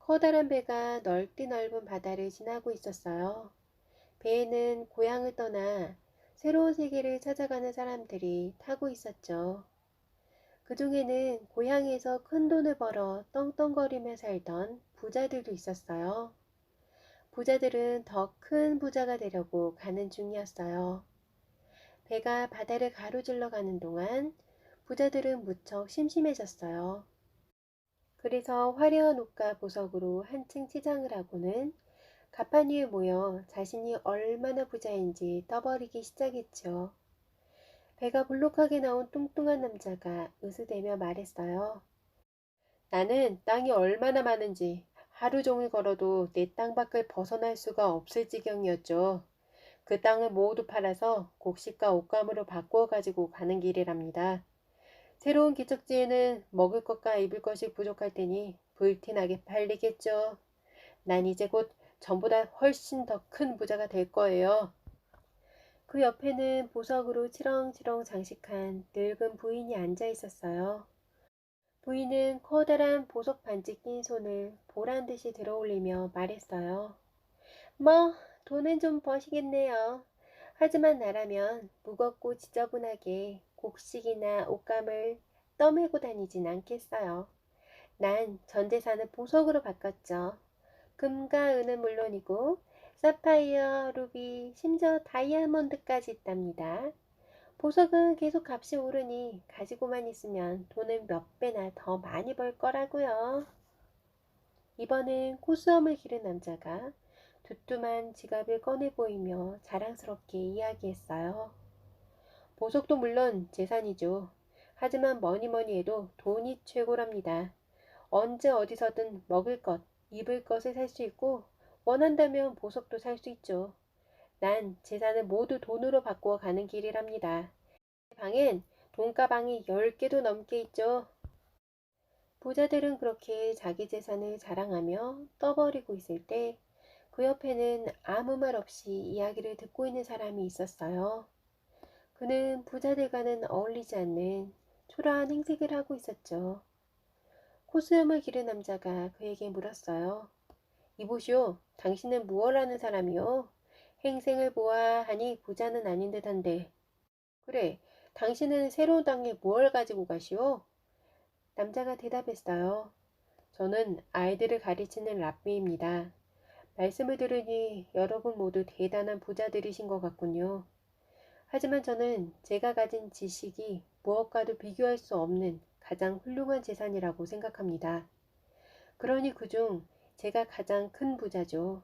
커다란 배가 넓디 넓은 바다를 지나고 있었어요. 배에는 고향을 떠나 새로운 세계를 찾아가는 사람들이 타고 있었죠. 그 중에는 고향에서 큰 돈을 벌어 떵떵거리며 살던 부자들도 있었어요. 부자들은 더 큰 부자가 되려고 가는 중이었어요. 배가 바다를 가로질러 가는 동안 부자들은 무척 심심해졌어요. 그래서 화려한 옷과 보석으로 한층 치장을 하고는 갑판 위에 모여 자신이 얼마나 부자인지 떠벌이기 시작했죠. 배가 볼록하게 나온 뚱뚱한 남자가 으스대며 말했어요. 나는 땅이 얼마나 많은지 하루 종일 걸어도 내 땅 밖을 벗어날 수가 없을 지경이었죠. 그 땅을 모두 팔아서 곡식과 옷감으로 바꾸어 가지고 가는 길이랍니다. 새로운 기척지에는 먹을 것과 입을 것이 부족할 테니 불티나게 팔리겠죠. 난 이제 곧 전보다 훨씬 더 큰 부자가 될 거예요. 그 옆에는 보석으로 치렁치렁 장식한 늙은 부인이 앉아 있었어요. 부인은 커다란 보석 반지 낀 손을 보란 듯이 들어올리며 말했어요. 뭐, 돈은 좀 버시겠네요. 하지만 나라면 무겁고 지저분하게 곡식이나 옷감을 떠메고 다니진 않겠어요. 난 전 재산을 보석으로 바꿨죠. 금과 은은 물론이고 사파이어, 루비, 심지어 다이아몬드까지 있답니다. 보석은 계속 값이 오르니 가지고만 있으면 돈을 몇 배나 더 많이 벌 거라고요. 이번엔 코수염을 기른 남자가 두툼한 지갑을 꺼내 보이며 자랑스럽게 이야기했어요. 보석도 물론 재산이죠. 하지만 뭐니 해도 돈이 최고랍니다. 언제 어디서든 먹을 것, 입을 것을 살 수 있고 원한다면 보석도 살 수 있죠. 난 재산을 모두 돈으로 바꾸어 가는 길이랍니다. 제 방엔 돈가방이 10개도 넘게 있죠. 부자들은 그렇게 자기 재산을 자랑하며 떠벌이고 있을 때 그 옆에는 아무 말 없이 이야기를 듣고 있는 사람이 있었어요. 그는 부자들과는 어울리지 않는 초라한 행색을 하고 있었죠. 코수염을 기른 남자가 그에게 물었어요. 이보시오, 당신은 무얼 하는 사람이요? 행생을 보아하니 부자는 아닌 듯한데. 그래, 당신은 새로운 땅에 무얼 가지고 가시오? 남자가 대답했어요. 저는 아이들을 가르치는 랍비입니다. 말씀을 들으니 여러분 모두 대단한 부자들이신 것 같군요. 하지만 저는 제가 가진 지식이 무엇과도 비교할 수 없는 가장 훌륭한 재산이라고 생각합니다. 그러니 그중 제가 가장 큰 부자죠.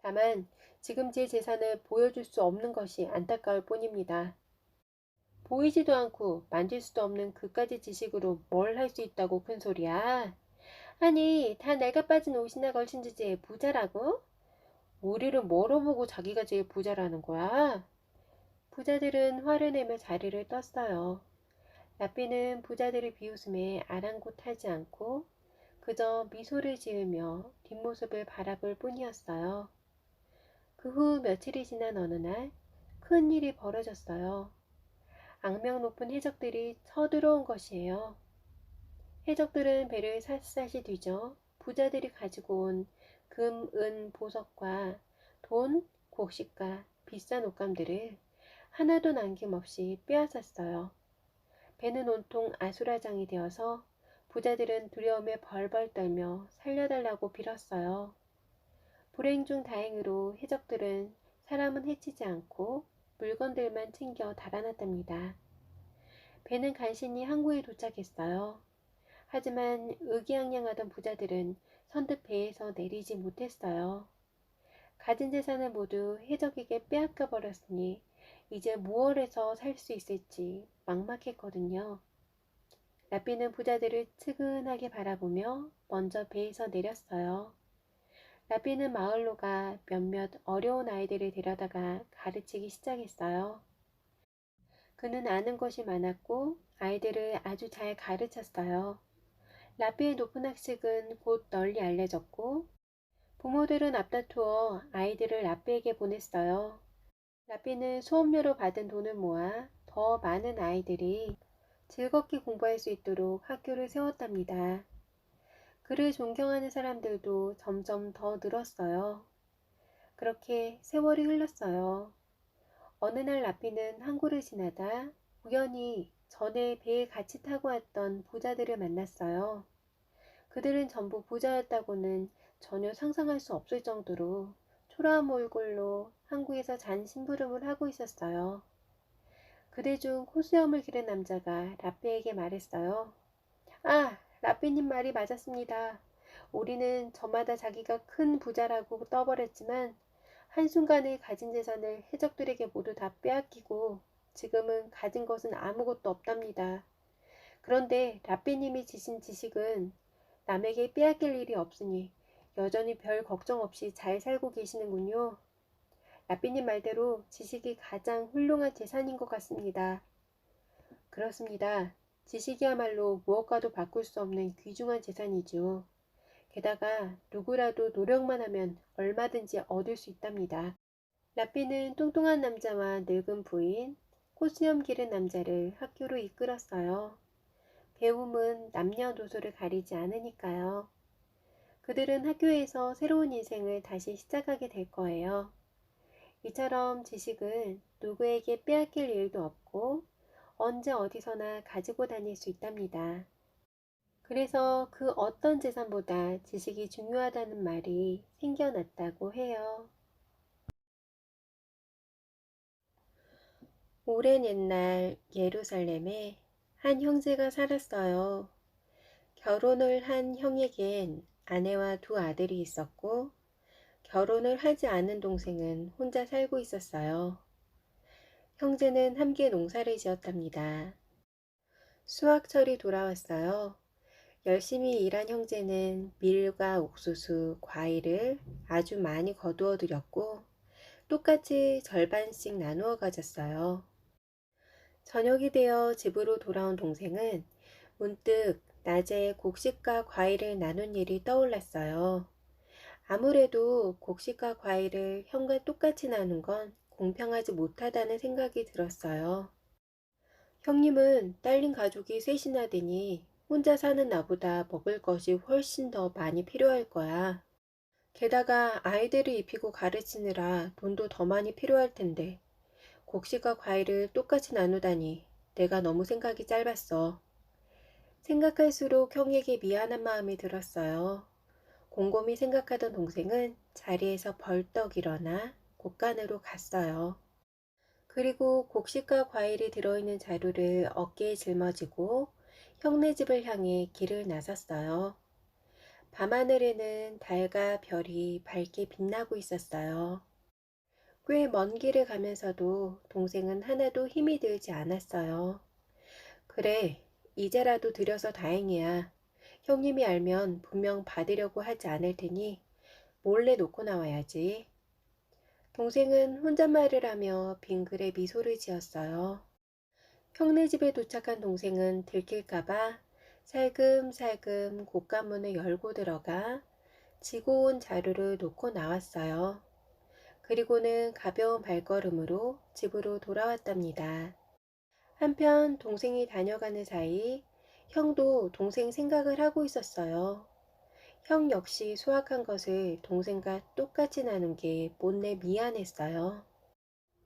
다만 지금 제 재산을 보여줄 수 없는 것이 안타까울 뿐입니다. 보이지도 않고 만질 수도 없는 그까지 지식으로 뭘 할 수 있다고 큰 소리야? 아니, 다 낡아 빠진 옷이나 걸친 주제에 부자라고? 우리를 뭐로 보고 자기가 제일 부자라는 거야? 부자들은 화를 내며 자리를 떴어요. 라삐는 부자들의 비웃음에 아랑곳하지 않고 그저 미소를 지으며 뒷모습을 바라볼 뿐이었어요. 그 후 며칠이 지난 어느 날 큰 일이 벌어졌어요. 악명 높은 해적들이 쳐들어온 것이에요. 해적들은 배를 샅샅이 뒤져 부자들이 가지고 온 금, 은, 보석과 돈, 곡식과 비싼 옷감들을 하나도 남김없이 빼앗았어요. 배는 온통 아수라장이 되어서 부자들은 두려움에 벌벌 떨며 살려달라고 빌었어요. 불행 중 다행으로 해적들은 사람은 해치지 않고 물건들만 챙겨 달아났답니다. 배는 간신히 항구에 도착했어요. 하지만 의기양양하던 부자들은 선뜻 배에서 내리지 못했어요. 가진 재산을 모두 해적에게 빼앗겨 버렸으니 이제 무얼 해서 살 수 있을지 막막했거든요. 라삐는 부자들을 측은하게 바라보며 먼저 배에서 내렸어요. 라삐는 마을로 가 몇몇 어려운 아이들을 데려다가 가르치기 시작했어요. 그는 아는 것이 많았고 아이들을 아주 잘 가르쳤어요. 라삐의 높은 학식은 곧 널리 알려졌고 부모들은 앞다투어 아이들을 라삐에게 보냈어요. 라삐는 수업료로 받은 돈을 모아 더 많은 아이들이 즐겁게 공부할 수 있도록 학교를 세웠답니다. 그를 존경하는 사람들도 점점 더 늘었어요. 그렇게 세월이 흘렀어요. 어느 날 라피는 항구를 지나다 우연히 전에 배에 같이 타고 왔던 부자들을 만났어요. 그들은 전부 부자였다고는 전혀 상상할 수 없을 정도로 초라한 얼굴로 항구에서 잔 심부름을 하고 있었어요. 그들 중 코수염을 기른 남자가 라페에게 말했어요. 아, 라페님 말이 맞았습니다. 우리는 저마다 자기가 큰 부자라고 떠벌였지만 한순간에 가진 재산을 해적들에게 모두 다 빼앗기고 지금은 가진 것은 아무것도 없답니다. 그런데 라페님이 지신 지식은 남에게 빼앗길 일이 없으니 여전히 별 걱정 없이 잘 살고 계시는군요. 라삐님 말대로 지식이 가장 훌륭한 재산인 것 같습니다. 그렇습니다. 지식이야말로 무엇과도 바꿀 수 없는 귀중한 재산이죠. 게다가 누구라도 노력만 하면 얼마든지 얻을 수 있답니다. 라삐는 뚱뚱한 남자와 늙은 부인, 코수염 기른 남자를 학교로 이끌었어요. 배움은 남녀노소를 가리지 않으니까요. 그들은 학교에서 새로운 인생을 다시 시작하게 될 거예요. 이처럼 지식은 누구에게 빼앗길 일도 없고 언제 어디서나 가지고 다닐 수 있답니다. 그래서 그 어떤 재산보다 지식이 중요하다는 말이 생겨났다고 해요. 오랜 옛날 예루살렘에 한 형제가 살았어요. 결혼을 한 형에겐 아내와 두 아들이 있었고 결혼을 하지 않은 동생은 혼자 살고 있었어요. 형제는 함께 농사를 지었답니다. 수확철이 돌아왔어요. 열심히 일한 형제는 밀과 옥수수, 과일을 아주 많이 거두어 들였고 똑같이 절반씩 나누어 가졌어요. 저녁이 되어 집으로 돌아온 동생은 문득 낮에 곡식과 과일을 나눈 일이 떠올랐어요. 아무래도 곡식과 과일을 형과 똑같이 나눈 건 공평하지 못하다는 생각이 들었어요. 형님은 딸린 가족이 셋이나 되니 혼자 사는 나보다 먹을 것이 훨씬 더 많이 필요할 거야. 게다가 아이들을 입히고 가르치느라 돈도 더 많이 필요할 텐데 곡식과 과일을 똑같이 나누다니 내가 너무 생각이 짧았어. 생각할수록 형에게 미안한 마음이 들었어요. 곰곰이 생각하던 동생은 자리에서 벌떡 일어나 곳간으로 갔어요. 그리고 곡식과 과일이 들어있는 자루를 어깨에 짊어지고 형네 집을 향해 길을 나섰어요. 밤하늘에는 달과 별이 밝게 빛나고 있었어요. 꽤 먼 길을 가면서도 동생은 하나도 힘이 들지 않았어요. 그래, 이제라도 들여서 다행이야. 형님이 알면 분명 받으려고 하지 않을 테니 몰래 놓고 나와야지. 동생은 혼잣말을 하며 빙그레 미소를 지었어요. 형네 집에 도착한 동생은 들킬까봐 살금살금 곳간문을 열고 들어가 지고 온 자루를 놓고 나왔어요. 그리고는 가벼운 발걸음으로 집으로 돌아왔답니다. 한편 동생이 다녀가는 사이 형도 동생 생각을 하고 있었어요. 형 역시 수확한 것을 동생과 똑같이 나눈 게 못내 미안했어요.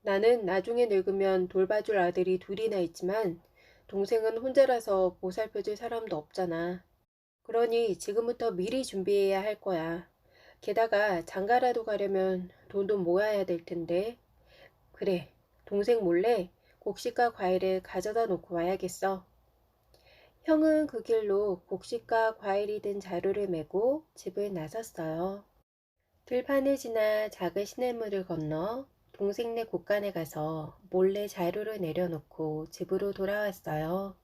나는 나중에 늙으면 돌봐줄 아들이 둘이나 있지만 동생은 혼자라서 보살펴줄 사람도 없잖아. 그러니 지금부터 미리 준비해야 할 거야. 게다가 장가라도 가려면 돈도 모아야 될 텐데. 그래, 동생 몰래 곡식과 과일을 가져다 놓고 와야겠어. 형은 그 길로 곡식과 과일이 든 자루를 메고 집을 나섰어요. 들판을 지나 작은 시냇물을 건너 동생네 곳간에 가서 몰래 자루를 내려놓고 집으로 돌아왔어요.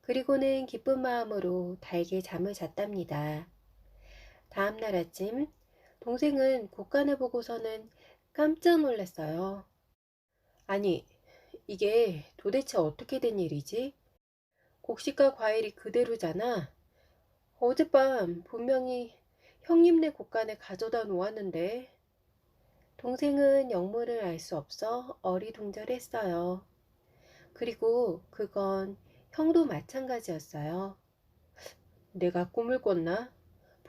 그리고는 기쁜 마음으로 달게 잠을 잤답니다. 다음 날 아침 동생은 곳간을 보고서는 깜짝 놀랐어요. 아니, 이게 도대체 어떻게 된 일이지? 곡식과 과일이 그대로잖아. 어젯밤 분명히 형님네 곳간에 가져다 놓았는데. 동생은 영문을 알 수 없어 어리둥절했어요. 그리고 그건 형도 마찬가지였어요. 내가 꿈을 꿨나?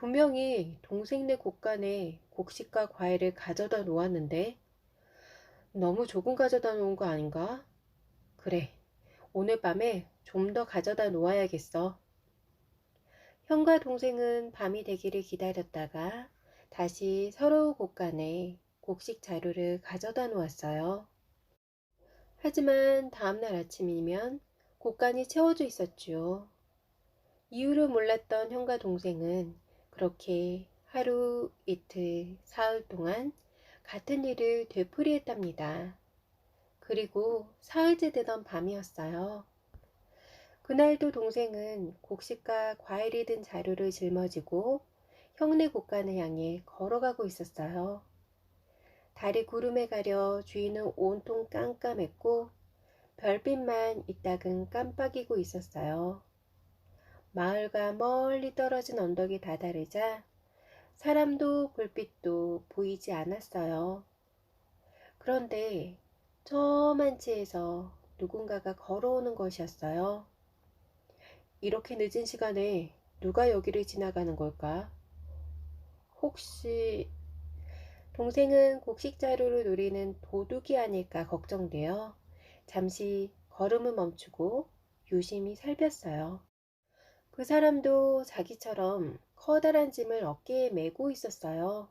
분명히 동생네 곳간에 곡식과 과일을 가져다 놓았는데 너무 조금 가져다 놓은 거 아닌가? 그래, 오늘 밤에 좀 더 가져다 놓아야겠어. 형과 동생은 밤이 되기를 기다렸다가 다시 서로 곳간에 곡식 자루를 가져다 놓았어요. 하지만 다음날 아침이면 곳간이 채워져 있었지요. 이유를 몰랐던 형과 동생은 그렇게 하루, 이틀, 사흘 동안 같은 일을 되풀이했답니다. 그리고 사흘째 되던 밤이었어요. 그날도 동생은 곡식과 과일이 든 자루를 짊어지고 형네 곳간을 향해 걸어가고 있었어요. 달이 구름에 가려 주위는 온통 깜깜했고 별빛만 이따금 깜빡이고 있었어요. 마을과 멀리 떨어진 언덕이 다다르자 사람도 불빛도 보이지 않았어요. 그런데 저 만치에서 누군가가 걸어오는 것이었어요. 이렇게 늦은 시간에 누가 여기를 지나가는 걸까? 혹시 동생은 곡식자루를 노리는 도둑이 아닐까 걱정되어 잠시 걸음을 멈추고 유심히 살폈어요. 그 사람도 자기처럼 커다란 짐을 어깨에 메고 있었어요.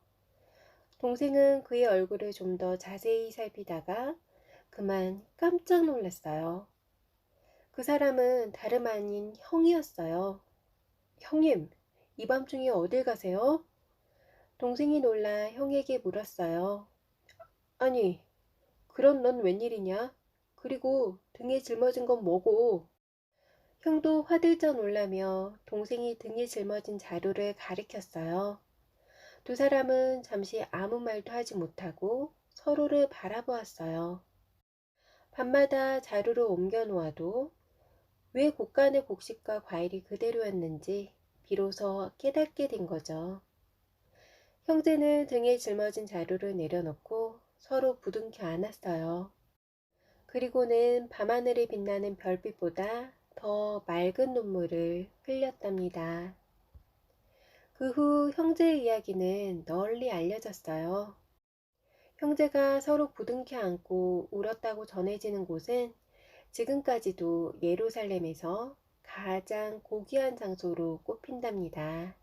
동생은 그의 얼굴을 좀 더 자세히 살피다가 그만 깜짝 놀랐어요. 그 사람은 다름 아닌 형이었어요. 형님, 이 밤중에 어딜 가세요? 동생이 놀라 형에게 물었어요. 아니, 그럼 넌 웬일이냐? 그리고 등에 짊어진 건 뭐고? 형도 화들짝 놀라며 동생이 등에 짊어진 자루를 가리켰어요. 두 사람은 잠시 아무 말도 하지 못하고 서로를 바라보았어요. 밤마다 자루를 옮겨 놓아도 왜 곳간의 곡식과 과일이 그대로였는지 비로소 깨닫게 된 거죠. 형제는 등에 짊어진 자루를 내려놓고 서로 부둥켜 안았어요. 그리고는 밤하늘에 빛나는 별빛보다 더 맑은 눈물을 흘렸답니다. 그 후 형제의 이야기는 널리 알려졌어요. 형제가 서로 부둥켜 안고 울었다고 전해지는 곳은 지금까지도 예루살렘에서 가장 고귀한 장소로 꼽힌답니다.